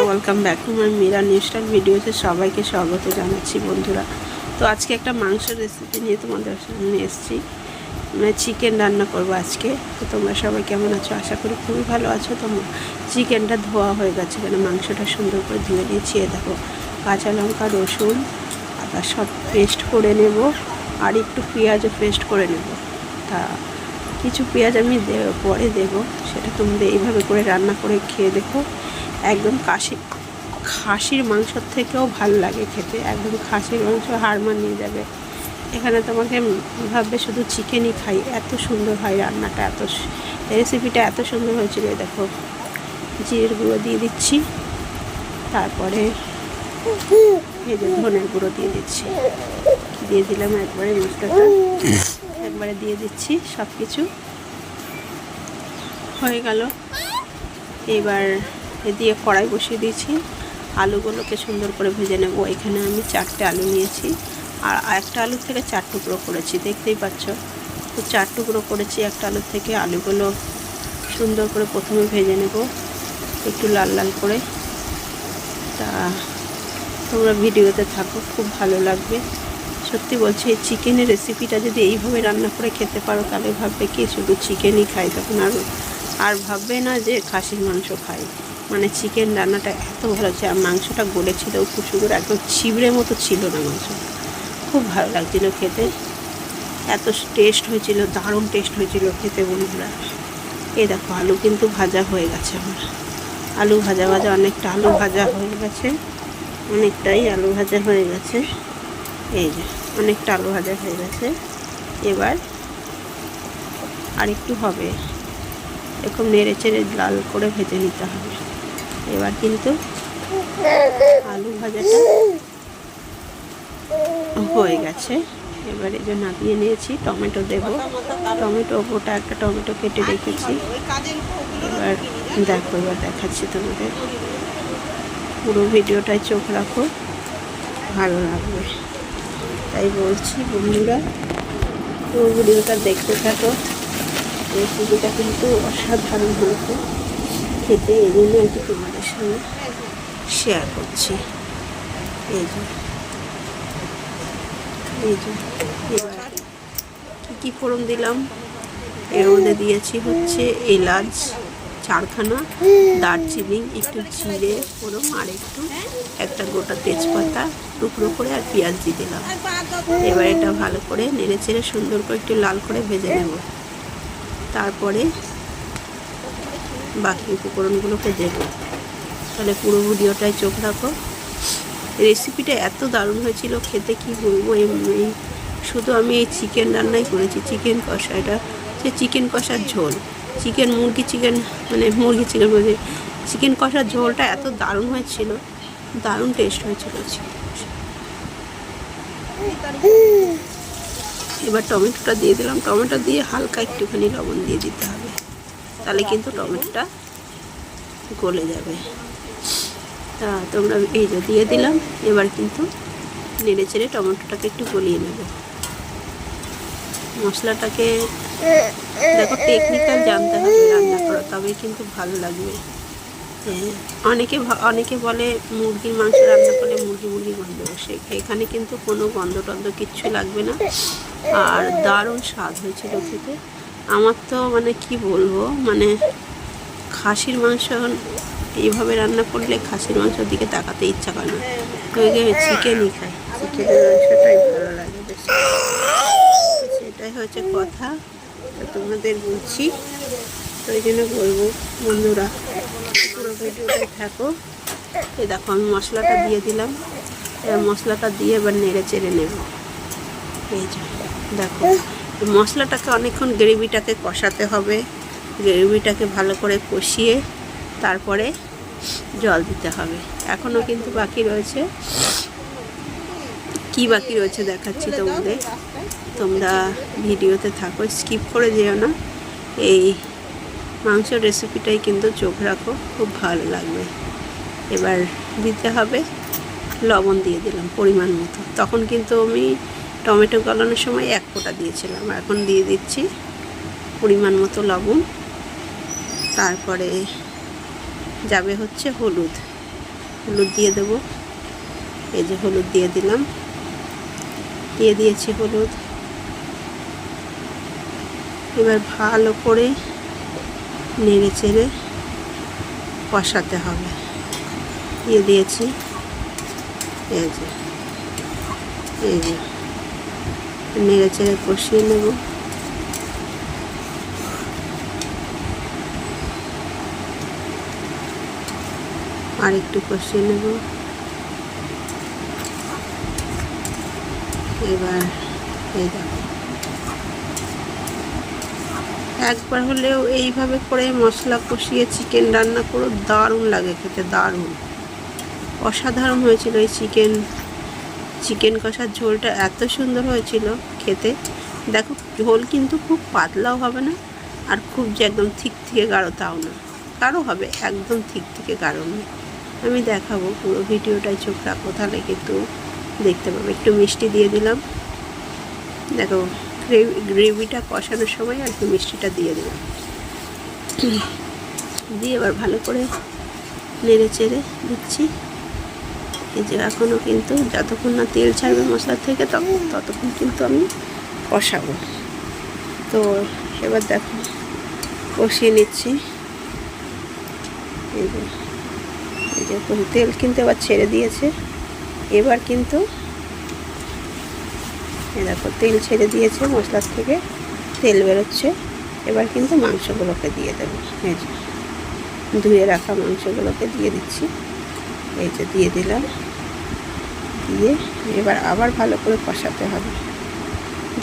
Welcome back to my Meera new style ভিডিওতে সবাইকে স্বাগত জানাচ্ছি বন্ধুরা। তো আজকে একটা মাংসের রেসিপি নিয়ে তোমাদের সামনে এসেছি। মানে চিকেন রান্না করবো আজকে। তো তোমরা সবাই কেমন আছো? আশা করি খুবই ভালো আছো। তোমরা চিকেনটা ধোয়া হয়ে গেছে, মানে মাংসটা সুন্দর করে ধুয়ে নিয়েছি। দেখো কাঁচা লঙ্কা, রসুন, আদা সব পেস্ট করে নেব, আর একটু পেঁয়াজও পেস্ট করে নেব। তা কিছু পেঁয়াজ আমি পরে দেব, সেটা তোমরা এইভাবে করে রান্না করে খেয়ে দেখো। একদম খাসির মাংসর থেকেও ভালো লাগে খেতে। একদম খাসির মাংস হার মানিয়ে যাবে। এখানে তোমাকে ভাববে শুধু চিকেনই খাই, এত সুন্দর হয় রান্নাটা, রেসিপিটা এত সুন্দর হয়েছিল। দেখো জিরের গুঁড়ো দিয়ে দিচ্ছি, তারপরে এই যে ধনের গুঁড়ো দিয়ে দিচ্ছি, দিয়ে দিলাম একবারে মশলাটা একবারে দিয়ে দিচ্ছি। সব কিছু হয়ে গেল। এবার দিয়ে কড়াই বসিয়ে দিয়েছি, আলুগুলোকে সুন্দর করে ভেজে নেব। এখানে আমি 4টে আলু নিয়েছি, আর একটা আলু থেকে 4 টুকরো করেছি, দেখতেই পাচ্ছ। তো 4 টুকরো করেছি একটা আলু থেকে। আলুগুলো সুন্দর করে প্রথমে ভেজে নেব একটু লাল লাল করে। তা তোমরা ভিডিওতে থাকো, খুব ভালো লাগবে। সত্যি বলছি, এই চিকেনের রেসিপিটা যদি এইভাবে রান্না করে খেতে পারো, তাহলে ভাববে কি শুধু চিকেনই খাই, তখন আর ভাববে না যে খাসির মাংস খাই। মানে চিকেন রান্নাটা এত ভালো হচ্ছে, আর মাংসটা গলেছিল খুব সুন্দর, একদম ছিবড়ের মতো ছিল না মাংসটা। খুব ভালো লাগছিলো খেতে, এত টেস্ট হয়েছিল, দারুণ টেস্ট হয়েছিল খেতে বন্ধুরা। এই দেখো আলু কিন্তু ভাজা হয়ে গেছে আমার। আলু ভাজা অনেকটা আলু ভাজা হয়ে গেছে, অনেকটাই আলু ভাজা হয়ে গেছে। এই যে অনেকটা আলু ভাজা হয়ে গেছে। এবার আর একটু হবে, এরকম নেড়ে চেড়ে লাল করে ভেজে নিতে হবে। এবার কিন্তু আলু ভাজাটা হয়ে গেছে। এবার এই যে নামিয়ে নিয়েছি, টমেটো দেবো। টমেটো গোটা একটা টমেটো কেটে রেখেছি। এবার দেখো, এবার দেখাচ্ছি তোমাদের। পুরো ভিডিওটায় চোখ রাখো, ভালো লাগবে। তাই বলছি বন্ধুরা, পুরো ভিডিওটা দেখতে থাকো। রেসিপিটা কিন্তু অসাধারণ হয়েছে খেতে, এই জন্য একটু তোমাদের সঙ্গে শেয়ার করছি। এই যে এবার কী ফোড়ন দিলাম, এর মধ্যে দিয়েছি হচ্ছে এলাচ 4খানা, দারচিনি, একটু জিরে ফোড়ন, আর একটা গোটা তেজপাতা টুকরো করে, আর পেঁয়াজ দিয়ে দিলাম। এবার এটা ভালো করে নেড়ে চেড়ে সুন্দর করে একটু লাল করে ভেজে নেব। তারপরে বাকি উপকরণগুলোকে দেবো। তাহলে পুরো ভিডিওটায় চোখ রাখো। রেসিপিটা এত দারুণ হয়েছিল খেতে, কি বলবো। শুধু আমি এই চিকেন রান্নাই করেছি, চিকেন কষা। এটা হচ্ছে চিকেন কষার ঝোল, মুরগি চিকেন বলছে, চিকেন কষার ঝোলটা এত দারুণ হয়েছিল, দারুণ টেস্ট হয়েছিল। এবার টমেটোটা দিয়ে দিলাম, টমেটো দিয়ে হালকা একটুখানি লবণ দিয়ে দিতে হবে, তাহলে কিন্তু টমেটোটা গলে যাবে। তা তোমরা এই যে দিয়ে দিলাম। এবার কিন্তু নেড়ে চেড়ে টমেটোটাকে একটু গলিয়ে নেব। মশলাটাকে দেখো, টেকনিক্যাল জানতে হবে রান্না করা, তবে কিন্তু ভালো লাগবে। অনেকে বলে মুরগির মাংস রান্না করলে মুরগি গন্ধ বসে, এখানে কিন্তু কোনো গন্ধ টন্ধ কিচ্ছু লাগবে না, আর দারুণ স্বাদ হয়েছিল খেতে। আমার তো মানে কি বলবো, মানে খাসির মাংস এইভাবে রান্না করলে খাসির মাংসের দিকে তাকাতে ইচ্ছা করে না, তো চিকেনই খাই, চিকেনের মাংসটাই ভালো লাগে বেশি। সেটাই হচ্ছে কথা, তোমাদের বলছি। তো এই জন্য বলবো বন্ধুরা, পুরো ভিডিওটাই থাকো। এই দেখো আমি মশলাটা দিয়ে দিলাম, মশলাটা দিয়ে এবার নেড়ে চেড়ে নেব। এই যে দেখো, মশলাটাকে অনেকক্ষণ গ্রেভিটাকে কষাতে হবে, গ্রেভিটাকে ভালো করে কষিয়ে তারপরে জল দিতে হবে। এখনও কিন্তু বাকি রয়েছে, কি বাকি রয়েছে দেখাচ্ছি তোমাদের। তোমরা ভিডিওতে থাকো, স্কিপ করে যেও না। এই মাংসের রেসিপিটাই কিন্তু চোখ রাখো, খুব ভালো লাগবে। এবার দিতে হবে লবণ, দিয়ে দিলাম পরিমাণ মতো। তখন কিন্তু আমি টমেটো গলানোর সময় 1 ফোঁটা দিয়েছিলাম, এখন দিয়ে দিচ্ছি পরিমাণ মতো লবণ। তারপরে যাবে হচ্ছে হলুদ, হলুদ দিয়ে দেব। এই যে হলুদ দিয়ে দিলাম, দিয়ে দিয়েছি হলুদ। এবার ভালো করে নেড়ে চেড়ে কষাতে হবে। দিয়ে দিয়েছি, এই যে নেড়ে চেড়ে কষিয়ে নেব। আর একটু কষিয়ে নেব। এবার এই দেখো, একবার হলেও এইভাবে করে মশলা কষিয়ে চিকেন রান্না করো, দারুণ লাগে খেতে, দারুণ অসাধারণ হয়েছিল। এই চিকেন কষার ঝোলটা এত সুন্দর হয়েছিল খেতে। দেখো, ঝোল কিন্তু খুব পাতলাও হবে না, আর খুব যে একদম ঠিক থেকে গাঢ় তাও না, গাঢ় হবে, একদম ঠিক থেকে গাঢ় নয়। আমি দেখাবো, পুরো ভিডিওটাই চোখ রাখো, তাহলে কিন্তু দেখতে পাবে। একটু মিষ্টি দিয়ে দিলাম, দেখো গ্রেভিটা কষানোর সময় আর একটু মিষ্টিটা দিয়ে দিলাম। দিয়ে এবার ভালো করে নেড়ে চেড়ে দিচ্ছি। এই যে এখনও কিন্তু যতক্ষণ না তেল ছাড়বে মশলা থেকে ততক্ষণ কিন্তু আমি কষাবো। তো এবার দেখো কষিয়ে নিচ্ছি। এই যে তেল কিন্তু এবার ছেড়ে দিয়েছে। এবার কিন্তু দেখো তেল ছেড়ে দিয়েছে, মশলার থেকে তেল বেরোচ্ছে। এবার কিন্তু মাংসগুলোকে দিয়ে দেবো। এই যে ধুয়ে রাখা মাংসগুলোকে দিয়ে দিচ্ছি। এই যে দিয়ে দিলাম, দিয়ে এবার আবার ভালো করে কষাতে হবে,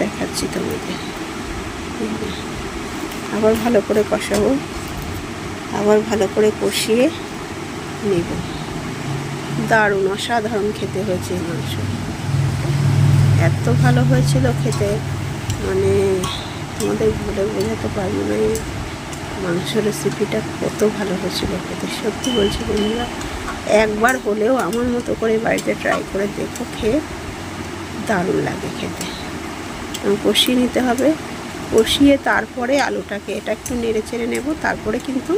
দেখাচ্ছি তোমাদের। আবার ভালো করে কষাবো, আবার ভালো করে কষিয়ে নেব। দারুণ অসাধারণ খেতে হয়েছে মাংস, এত ভালো হয়েছিল খেতে, মানে তোমাদের বলে বোঝাতে পারবো না। মাংস রেসিপিটা কত ভালো হয়েছিল খেতে, সত্যি বলছি বন্ধুরা, একবার হলেও আমার মতো করে বাড়িতে ট্রাই করে দেখো, খেয়ে দারুণ লাগে খেতে। কষিয়ে নিতে হবে, কষিয়ে তারপরে আলুটাকে এটা একটু নেড়ে চেড়ে নেব। তারপরে কিন্তু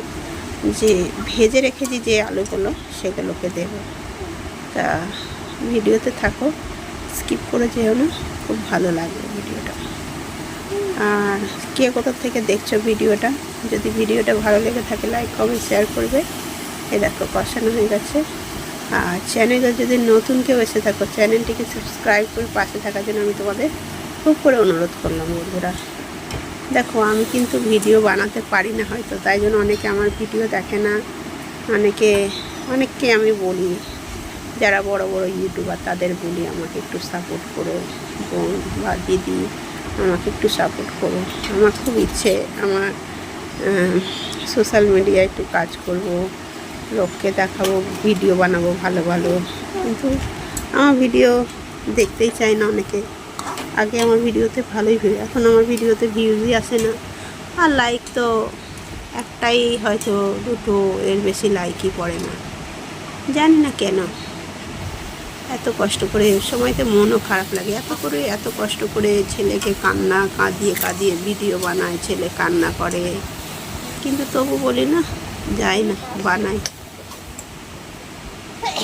যে ভেজে রেখেছি যে আলুগুলো, সেগুলোকে দেব। তা ভিডিওতে থাকো, স্কিপ করে যেও না, খুব ভালো লাগবে ভিডিওটা। আর কে কোথা থেকে দেখছো ভিডিওটা, যদি ভিডিওটা ভালো লেগে থাকে লাইক কমেন্ট শেয়ার করবে। এই দেখো কষানো হয়ে গেছে। আর চ্যানেলে যদি নতুন কেউ এসে থাকো, চ্যানেলটিকে সাবস্ক্রাইব করে পাশে থাকার জন্য আমি তোমাদের খুব করে অনুরোধ করলাম বন্ধুরা। দেখো আমি কিন্তু ভিডিও বানাতে পারি না হয়তো, তাই জন্য অনেকে আমার ভিডিও দেখে না। অনেককে আমি বলি, যারা বড় বড় ইউটিউবার তাদের বলি আমাকে একটু সাপোর্ট করো, বোন বা দিদি আমাকে একটু সাপোর্ট করো। আমার খুব ইচ্ছে, আমার সোশ্যাল মিডিয়ায় একটু কাজ করব, লোককে দেখাবো, ভিডিও বানাবো ভালো ভালো, কিন্তু আমার ভিডিও দেখতেই চায় না অনেকে। আগে আমার ভিডিওতে ভালোই ভিউ, এখন আমার ভিডিওতে ভিউজই আসে না। আর লাইক তো একটাই, হয়তো দুটো, এর বেশি লাইকই পড়ে না, জানি না কেন। এত কষ্ট করে সময়তে মনও খারাপ লাগে, এত কষ্ট করে ছেলেকে কাঁদিয়ে ভিডিও বানায়, ছেলে কান্না করে, কিন্তু তবু বলি না, যাই না, বানাই,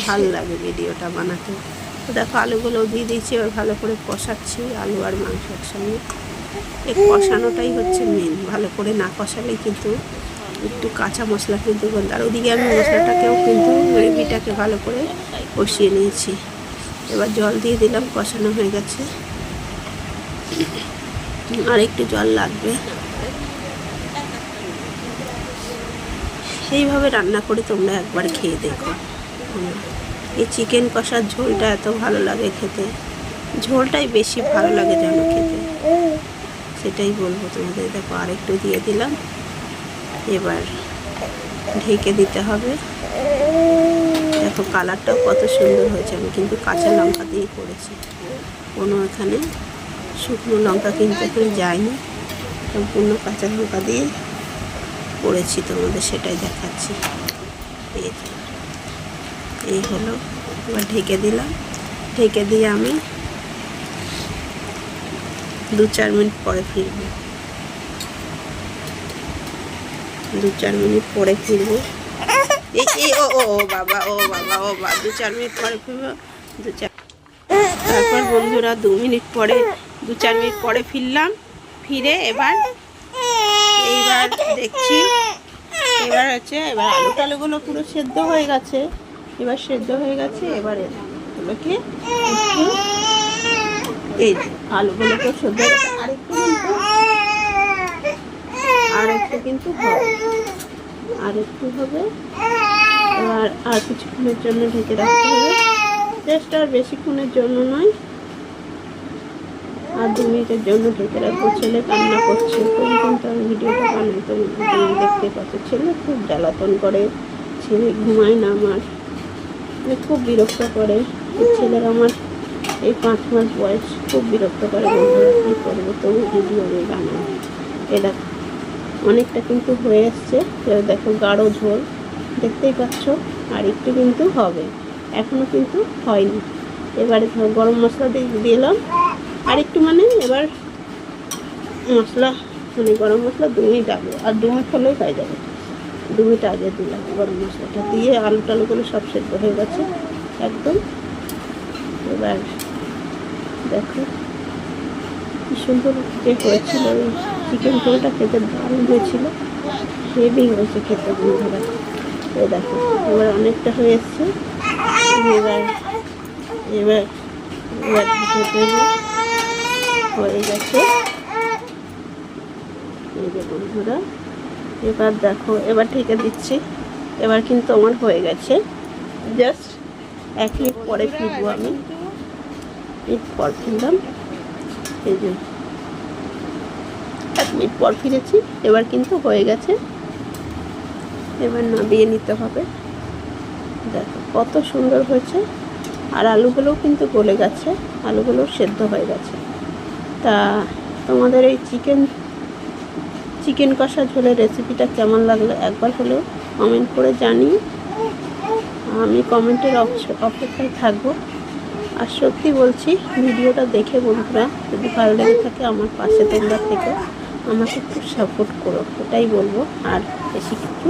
ভালো লাগে ভিডিওটা বানাতে। তো দেখো আলুগুলোও দিয়ে দিয়েছি, এবার ভালো করে কষাচ্ছি আলু আর মাংসের সঙ্গে। এই কষানোটাই হচ্ছে মেন, ভালো করে না কষালেই কিন্তু একটু কাঁচা মশলা কিন্তু গন্ধ। আর ওদিকে আমি মশলাটাকেও কিন্তু গ্রেভিটাকে ভালো করে কষিয়ে নিয়েছি। এবার জল দিয়ে দিলাম, কষানো হয়ে গেছে, আর একটু জল লাগবে। সেইভাবে রান্না করে তোমরা একবার খেয়ে দেখো। এই চিকেন কষার ঝোলটা এত ভালো লাগে খেতে, ঝোলটাই বেশি ভালো লাগে যেন খেতে, সেটাই বলবো তোমাদের। দেখো আরেকটু দিয়ে দিলাম, এবার ঢেকে দিতে হবে। দেখো কালারটাও কত সুন্দর হয়েছে, আমি কিন্তু কাঁচা লঙ্কা দিয়ে করেছি, কোনো এখানে শুকনো লঙ্কা কিন্তু এখানে যায়নি, সম্পূর্ণ কাঁচা লঙ্কা দিয়ে করেছি, তোমাদের সেটাই দেখাচ্ছি। এই হলো, এবার ঢেকে দিলাম। ঢেকে দিয়ে আমি 2-4 মিনিট পরে ফিরবো, 2-4 মিনিট পরে ফিরবো। এই ও ও ও বাবা ও বাবা ও বাবা 2-4 মিনিট পরে ফিরবো। তারপর বন্ধুরা 2 মিনিট পরে 2-4 মিনিট পরে ফিরলাম। ফিরে এবার দেখছি এবার আলু টালুগুলো পুরো সেদ্ধ হয়ে গেছে। এবার এগুলোকে এই আলুগুলোকে সেদ্ধ আরেকটু কিন্তু হবে। এবার আর কিছুক্ষণের জন্য ঢেকে রাখতে হবে। জাস্ট আর বেশিক্ষণের জন্য নয়, আর 2 মিনিটের জন্য ঢেকে রাখবো। ছেলে কান্না করছে, কিন্তু আমি ভিডিওটা বানাই, তো দেখতে পাচ্ছি ছেলে খুব জ্বালাতন করে, ছেলে ঘুমায় না, আমার খুব বিরক্ত করে ছেলের। আমার এই 5 মাস বয়স, খুব বিরক্ত করে। বন্ধুরা কী করবো, তবু ভিডিও আমি বানাই। এটা অনেকটা কিন্তু হয়ে এসছে, দেখো গাঢ় ঝোল দেখতেই পাচ্ছ। আর একটু কিন্তু হবে, এখনও কিন্তু হয়নি। এবারে গরম মশলা দিলাম আর একটু, মানে এবার মশলা গরম মশলা 2 মিনিট আগে, আর 2 মিনিট হলেই হয়ে যাবে। 2 মিনিট আগে দিলাম গরম মশলাটা দিয়ে, আলু টালুগুলো সব সেদ্ধ হয়ে গেছে একদম। এবার দেখো কি সুন্দর যে হয়েছিল, ওই চিকেন ঝোলটা খেতে দারুণ হয়েছিল, হেভি হয়েছে খেতে বন্ধুরা। এই দেখো এবার অনেকটা হয়ে এসছে। এবার হয়ে গেছে এই যে বন্ধুরা। এবার দেখো, এবার ঢেকে দিচ্ছি। এবার কিন্তু আমার হয়ে গেছে। জাস্ট 1 মিনিট পরে ফিরবো আমি। পর ফিরলাম, এই যে 1 মিনিট পর ফিরেছি। এবার কিন্তু হয়ে গেছে, এবার নামিয়ে নিতে হবে। দেখো কত সুন্দর হয়েছে, আর আলুগুলোও কিন্তু গলে গেছে, আলুগুলো সেদ্ধ হয়ে গেছে। তা তোমাদের এই চিকেন কষা ঝোলের রেসিপিটা কেমন লাগলো একবার হলেও কমেন্ট করে জানিয়ে, আমি কমেন্টের অপেক্ষায় থাকবো। আর সত্যি বলছি, ভিডিওটা দেখে বন্ধুরা যদি ভালো লেগে থাকে আমার পাশে তোমরা থেকে আমাকে একটু সাপোর্ট করো, এটাই বলবো। আর বেশি কিছু